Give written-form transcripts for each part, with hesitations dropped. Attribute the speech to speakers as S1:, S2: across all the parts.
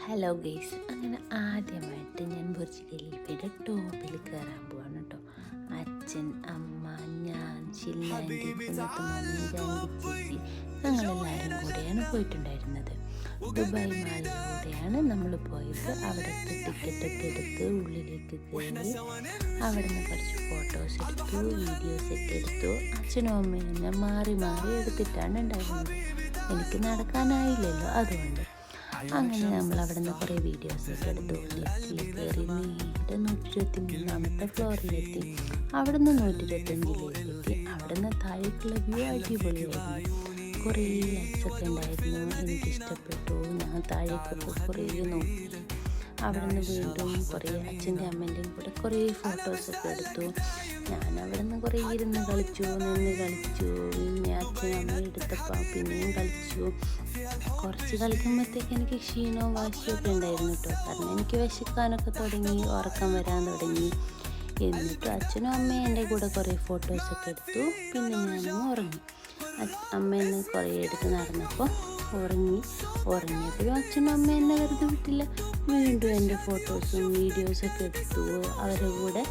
S1: Hello guys, അങ്ങനെ ആദ്യമായിട്ട് ഞാൻ ബുർജ് ഖലീഫയുടെ ടോപ്പിൽ കയറാൻ പോവാണ് കേട്ടോ. അച്ഛൻ, അമ്മ, ഞാൻ, ഷില്ലാൻറ്റി, കുന്നത്ത് മമ്മി, ജാൻവി ചേച്ചി, ഞങ്ങളെല്ലാവരും കൂടെയാണ് പോയിട്ടുണ്ടായിരുന്നത്. ദുബായ് മാളിലൂടെയാണ് നമ്മൾ പോയത്. അവിടുത്തെ ടിക്കറ്റൊക്കെ എടുത്ത് ഉള്ളിലേക്ക് കയറി അവിടെ നിന്ന് കുറച്ച് ഫോട്ടോസ് എടുത്തു, വീഡിയോസ് ഒക്കെ എടുത്തു. അച്ഛനും അമ്മയും തന്നെ മാറി മാറി എടുത്തിട്ടാണ് ഉണ്ടായിരുന്നത്. എനിക്ക് നടക്കാനായില്ലല്ലോ, അതുകൊണ്ട് അങ്ങനെ നമ്മൾ അവിടെ നിന്ന് കുറേ വീഡിയോസൊക്കെ എടുത്തു. ലിഫ്റ്റിൽ കയറി നേരെ 123-ാമത്തെ ഫ്ലോറിലെത്തി. അവിടെ നിന്ന് 125-ലേക്ക് അവിടെ നിന്ന് താഴേക്കുള്ള വ്യൂ അടിപൊളിയായിരുന്നു. കുറേ ലൈറ്റ്സൊക്കെ ഉണ്ടായിരുന്നു, എനിക്കിഷ്ടപ്പെട്ടു. ഞാൻ താഴേക്കൊക്കെ കുറേ നോക്കി. അവിടെ നിന്ന് വീണ്ടും കുറേ അച്ഛൻ്റെ അമ്മേൻ്റെയും കൂടെ കുറേ ഫോട്ടോസൊക്കെ എടുത്തു. ഞാൻ അവിടെ നിന്ന് കുറേ ഇരുന്ന് കളിച്ചു, നിന്ന് കളിച്ചു. പിന്നെ അച്ഛനും അമ്മയും എടുത്തപ്പോൾ പിന്നെയും കളിച്ചു. കുറച്ച് കളിക്കുമ്പോഴത്തേക്ക് എനിക്ക് ക്ഷീണവും വാശിയൊക്കെ ഉണ്ടായിരുന്നു കേട്ടോ. കാരണം എനിക്ക് വിശക്കാനൊക്കെ തുടങ്ങി, ഉറക്കം വരാൻ തുടങ്ങി. എന്നിട്ട് അച്ഛനും അമ്മയും എൻ്റെ കൂടെ കുറേ ഫോട്ടോസൊക്കെ എടുത്തു. പിന്നെ ഞാനും ഉറങ്ങി. അമ്മേനെ കുറേ എടുത്ത് നടന്നപ്പോൾ ഉറങ്ങിയപ്പോഴും അച്ഛനും അമ്മ എന്നെ വെറുതെ വിട്ടില്ല. വീണ്ടും എൻ്റെ ഫോട്ടോസും വീഡിയോസൊക്കെ എടുത്തു അവരുടെ കൂടെ.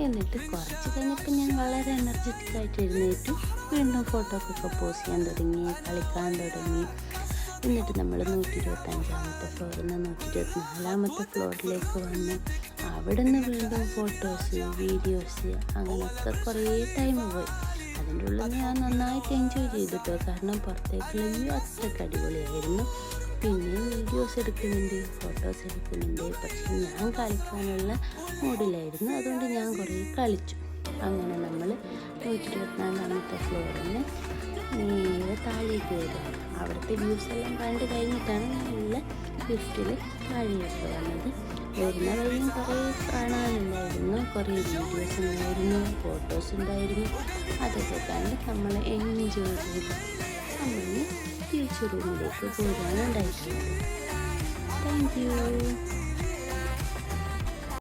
S1: എന്നിട്ട് കുറച്ച് കഴിഞ്ഞപ്പോൾ ഞാൻ വളരെ എനർജറ്റിക് ആയിട്ട് എഴുന്നേറ്റു. വീണ്ടും ഫോട്ടോക്കൊക്കെ പോസ്റ്റ് ചെയ്യാൻ തുടങ്ങി, കളിക്കാൻ തുടങ്ങി. എന്നിട്ട് നമ്മൾ 125-ാമത്തെ ഫ്ലോറിൽ നിന്ന് 124-ാമത്തെ ഫ്ലോറിലേക്ക് വന്ന് അവിടെ നിന്ന് വീണ്ടും ഫോട്ടോസ്, വീഡിയോസ്, അങ്ങനെയൊക്കെ കുറേ ടൈം പോയി. അതിൻ്റെ ഉള്ളിൽ ഞാൻ നന്നായിട്ട് എൻജോയ് ചെയ്തിട്ടോ. കാരണം പുറത്തേക്കുള്ള വ്യൂ അത്രയ്ക്ക് അടിപൊളിയായിരുന്നു. പിന്നെ വീഡിയോസ് എടുക്കുന്നുണ്ട്, ഫോട്ടോസ് എടുക്കുന്നുണ്ട്. പക്ഷേ ഞാൻ കളിക്കാനുള്ള മൂഡിലായിരുന്നു, അതുകൊണ്ട് ഞാൻ കുറേ കളിച്ചു. അങ്ങനെ നമ്മൾ 124-ാമത്തെ ഫ്ലോറിൽ നേരെ താഴേക്ക് വരിക. അവിടുത്തെ വ്യൂസ് എല്ലാം കണ്ട് കഴിഞ്ഞിട്ടാണ് നല്ല ലിഫ്റ്റിൽ താഴേക്ക് വന്നത്. വരുന്ന വഴിയും കുറേ കാണാനുണ്ടായിരുന്നു, കുറേ വീഡിയോസ് ഉണ്ടായിരുന്നു, ഫോട്ടോസ് ഉണ്ടായിരുന്നു. അതൊക്കെ കണ്ട് നമ്മൾ എൻജോയ് ചെയ്ത് നമ്മൾ തിരിച്ചു റൂമിലേക്ക് പോകാനുണ്ടായിട്ടുള്ളത്. Thank you.